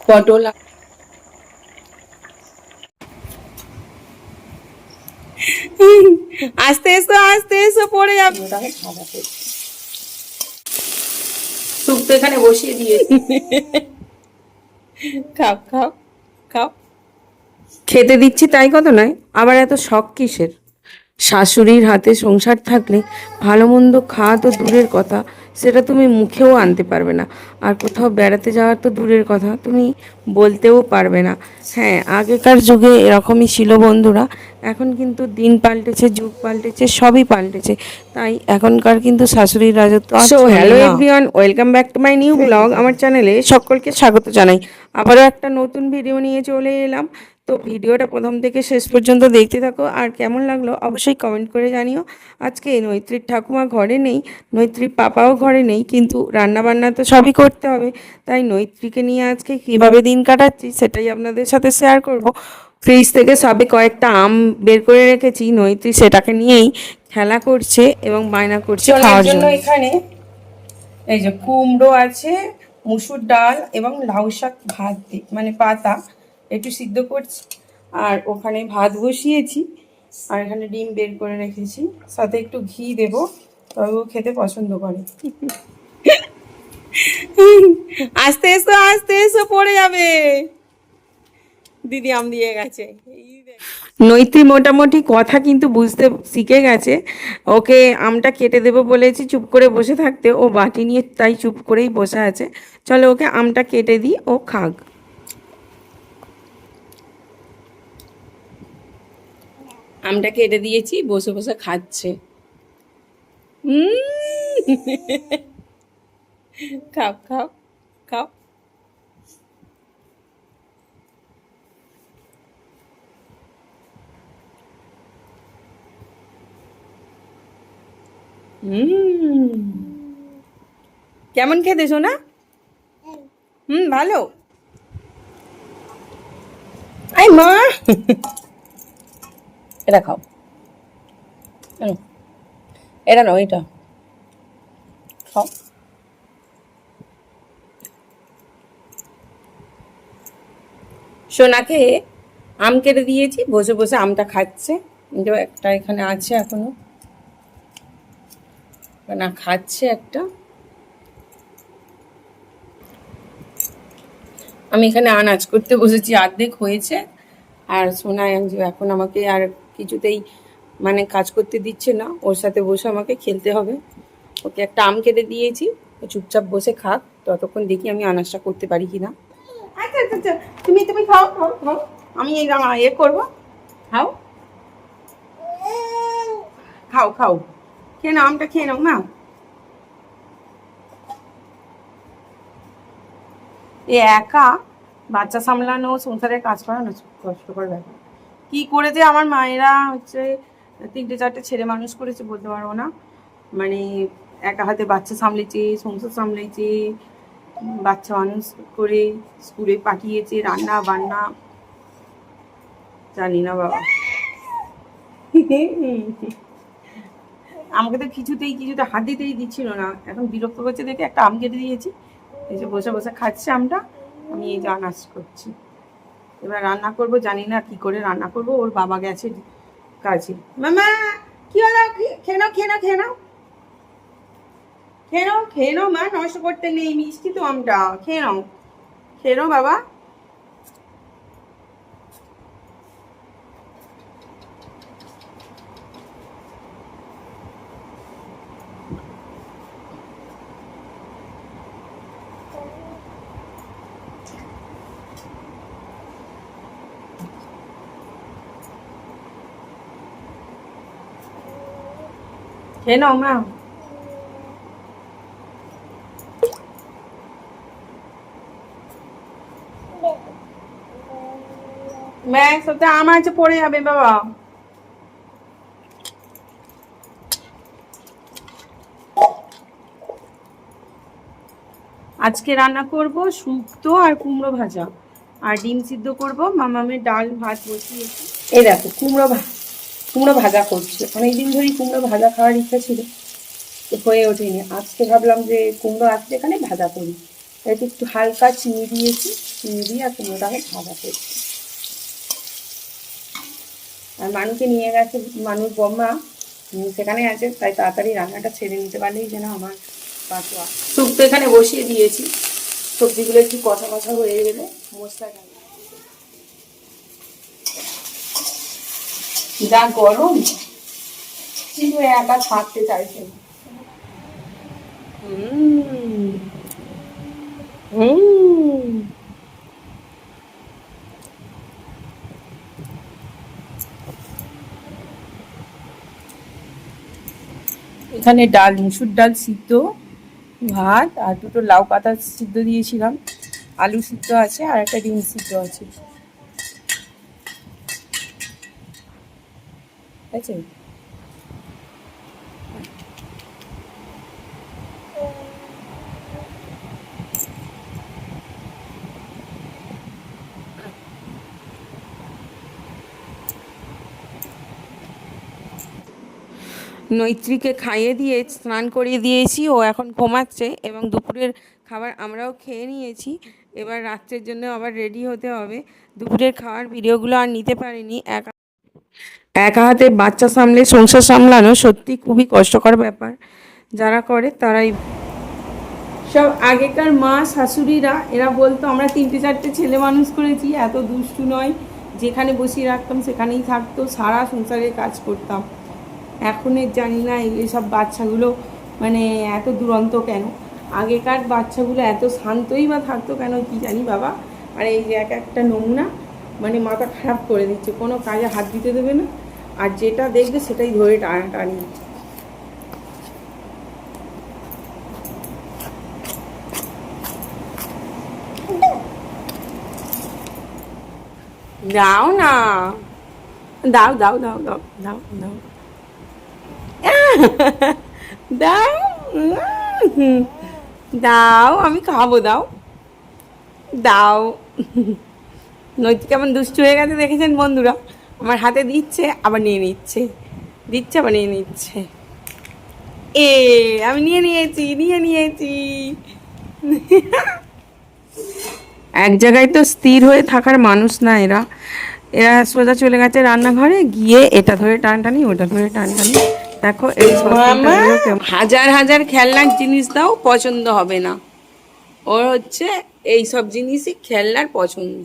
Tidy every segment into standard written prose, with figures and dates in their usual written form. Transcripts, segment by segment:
পটল আস্তে এসো পড়ে যাবে। স্যুপ তো এখানে বসিয়ে দিয়েছি। খাও খাও খাও। খেতে দিচ্ছি তাই কত নয়, আবার এত শখ কিসের? শাশুড়ির হাতে সংসার থাকলে ভালো মন্দ খাওয়া তো দূরের কথা, সেটা তুমি মুখেও আনতে পারবে না। আর কোথাও বেড়াতে যাওয়ার তো দূরের কথা, তুমি বলতেও পারবে না। হ্যাঁ, আগেকার যুগে এরকমই ছিল বন্ধুরা। এখন কিন্তু দিন পাল্টেছে, যুগ পাল্টেছে, সবই পাল্টেছে। তাই এখনকার কিন্তু শাশুড়ির রাজত্ব আর চলে না। Hello everyone, welcome back to my new blog. আমার চ্যানেলে সকলকে স্বাগত জানাই। আবারও একটা নতুন ভিডিও নিয়ে চলে এলাম। তো ভিডিওটা প্রথম থেকে শেষ পর্যন্ত দেখতে থাকো, আর কেমন লাগলো অবশ্যই কমেন্ট করে জানিও। আজকে নৈত্রীর ঠাকুমা ঘরে নেই, নৈত্রীর পাপাও ঘরে নেই, কিন্তু রান্নাবান্না তো সবই করতে হবে। তাই নৈত্রীকে নিয়ে আজকে কীভাবে দিন কাটাচ্ছি সেটাই আপনাদের সাথে শেয়ার করব। ফ্রিজ থেকে সবে কয়েকটা আম বের করে রেখেছি, নৈত্রী সেটাকে নিয়েই খেলা করছে এবং বায়না করছে খাওয়ার জন্য। এখানে এই যে কুমড়ো আছে, মুসুর ডাল এবং লাউ শাক ভাত মানে পাতা একটু সিদ্ধ করছি, আর ওখানে ভাত বসিয়েছি, আর এখানে ডিম বের করে রেখেছি, সাথে একটু ঘি দেবো, তবে ও খেতে পছন্দ করে। আস্তে এসো পড়ে যাবে। দিদি আম দিয়ে গেছে। নৈতি মোটামুটি কথা কিন্তু বুঝতে শিখে গেছে। ওকে আমটা কেটে দেবো বলেছি, চুপ করে বসে থাকতে, ও বাটি নিয়ে তাই চুপ করেই বসে আছে। চলো ওকে আমটা কেটে দিই, ও খাক। আমটা কেটে দিয়েছি, বসে বসে খাচ্ছে। খাও খাও খাও। কেমন খেতে শোনা? ভালো। আই মা, এটা খাও, এটা নাও, এটা খাও। সোনাকে আম কেটে দিয়েছি, বসে বসে আমটা খাচ্ছে। একটা এখানে আছে এখনো, না খাচ্ছে একটা। আমি এখানে আনাজ করতে বসেছি, অর্ধেক হয়েছে। আর সোনা এখন আমাকে আর কিছুতেই মানে কাজ করতে দিচ্ছে না, ওর সাথে বসে আমাকে খেলতে হবে। ওকে একটা আম কেটে দিয়েছি, ও চুপচাপ বসে খাক, ততক্ষণ দেখি আমি আনাজটা করতে পারি কিনা। আচ্ছা আচ্ছা আচ্ছা, তুমি তুমি খাও খাও খাও, আমি এ করবো। খাও খাও খাও, খেয়ে নাও আমটা, খেয়ে নাও না। এ একা বাচ্চা সামলানো, সংসারের কাজ করানো কষ্টকর ব্যাপার। কি করে যে আমার মায়েরা হচ্ছে 3-4টে ছেলে মানুষ করেছে বলতে পারবো না। মানে একা হাতে বাচ্চা সামলেছে, সংসার সামলেছে, বাচ্চা মানুষ করে স্কুলে পাঠিয়েছে, রান্না বান্না, জানি না বাবা। আমাকে তো কিছুতে হাত দিতেই দিচ্ছিল না, এখন বিরক্ত করছে দেখে একটা আম কেটে দিয়েছি, এই যে বসে বসে খাচ্ছে আমটা, আমি এই যে আনাজ করছি। এবার রান্না করব, জানি না কি করে রান্না করব, ওর বাবা গেছে কাজে। মামা কি হলো? খেয়ে নাও খেয়ে নাও খেয়ে নাও খেয়ে নাও খেয়ে নাও, মা নষ্ট করতে নেই, মিষ্টি তো আমটা, খেয়ে নাও খেয়ে নাও বাবা। খেয়ে নাও মা। ম্যাক্স ওতে আম আছে, পড়ে যাবে বাবা। আজকে রান্না করব শুক্তো আর কুমড়ো ভাজা, আর ডিম সিদ্ধ করব, মামামের ডাল ভাত বসিয়েছি। এই দেখো কুমড়ো ভাজা করছি, অনেকদিন ধরেই কুমড়ো ভাজা খাওয়ার ইচ্ছা ছিল, হয়ে ওঠেনি। আজকে ভাবলাম যে কুমড়ো আছে এখানে ভাজা করি। এতে একটু হালকা চিনি দিয়েছি, চিনি দিয়ে আর কুমড়োটাকে ভাজা করছি। আর মানুকে নিয়ে গেছে, মানুষ বম্মা সেখানে আছে, তাই তাড়াতাড়ি রান্নাটা ছেড়ে নিতে পারলেই যেন আমার পাতো। স্যুপ তো এখানে বসিয়ে দিয়েছি, সবজিগুলো একটু কষা কষা হয়ে গেলে মশলা ঢালি। যা গরম, কিন্তু একা থাকতে চাইছে না। এখানে ডাল, মুসুর ডাল সিদ্ধ, ভাত আর দুটো লাউ পাতা সিদ্ধ দিয়েছিলাম, আলু সিদ্ধ আছে আর একটা ডিম সিদ্ধ আছে। আছে নৈত্রীকে খাইয়ে দিয়ে স্নান করিয়ে দিয়েছি, ও এখন ঘুমাচ্ছে এবং দুপুরের খাবার আমরাও খেয়ে নিয়েছি। এবার রাত্রের জন্য আবার রেডি হতে হবে। দুপুরের খাওয়ার ভিডিওগুলো আর নিতে পারিনি। একা হাতে বাচ্চা সামলে সংসার সামলানো সত্যি খুবই কষ্টকর ব্যাপার। যারা করে তারাই। সব আগেকার মা শাশুড়িরা এরা বলতো আমরা 3-4টে ছেলে মানুষ করেছি, এত দুষ্টু নয়, যেখানে বসিয়ে রাখতাম সেখানেই থাকতো, সারা সংসারের কাজ করতাম। এখনের জানি না এইসব বাচ্চাগুলো মানে এত দুরন্ত কেন, আগেকার বাচ্চাগুলো এত শান্তই বা থাকতো কেন কি জানি বাবা। আর এই যে এক একটা নমুনা মানে মাথা খারাপ করে দিচ্ছে, কোনো কাজে হাত দিতে দেবে না, আর যেটা দেখবে সেটাই ধরে টানাটানি। দাও না, দাও দাও দাও দাও দাও দাও দাও, দাও আমি খাবো, দাও দাও। নৈতিক কেমন দুষ্টু হয়ে গেছে দেখেছেন বন্ধুরা, আমার হাতে দিচ্ছে আবার নিয়ে নিচ্ছে, দিচ্ছে আবার নিয়ে নিচ্ছে। এ আমি নিয়ে নিয়েছি, নিয়ে নিয়েছি। এক জায়গায় তো স্থির হয়ে থাকার মানুষ না এরা, এরা সোজা চলে গেছে রান্নাঘরে, গিয়ে এটা ধরে টানটানি ওটা ধরে টানটানি। দেখো এই হাজার হাজার খেলনার জিনিস দাও পছন্দ হবে না, ওর হচ্ছে এই সব জিনিসই খেলনার পছন্দ।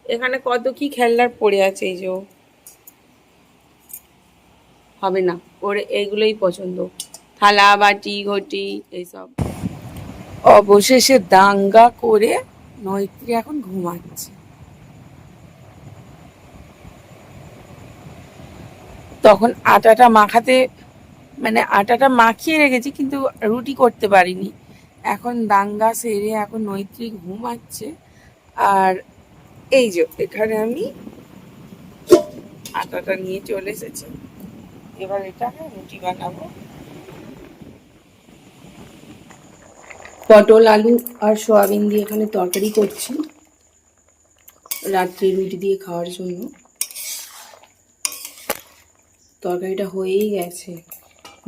এখানে কত কি খেলনার পড়ে আছে, এই যে হবে না, ওর এইগুলোই পছন্দ, থালা বাটি ঘটি এইসব। অবশেষে দাঙ্গা করে নৈত্রী এখন ঘুমাচ্ছে। তখন আটাটা মাখাতে মানে আটাটা মাখিয়ে রেখেছি কিন্তু রুটি করতে পারিনি। এখন দাঙ্গা সেরে এখন নৈত্রী ঘুমাচ্ছে। আর এই যে এখানে আমি আটাটা নিয়ে চলে এসেছি, এবার এটা রুটি বানাবো। পটল আলু আর সোয়াবিন দিয়ে এখানে তরকারি করছি রাত্রে রুটি দিয়ে খাওয়ার জন্য। তরকারিটা হয়েই গেছে,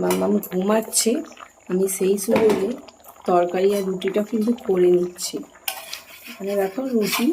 মাম্মাম ঘুমাচ্ছে, আমি সেই সুযোগে তরকারি আর রুটিটা কিন্তু করে নিচ্ছি। এখানে দেখো রুটি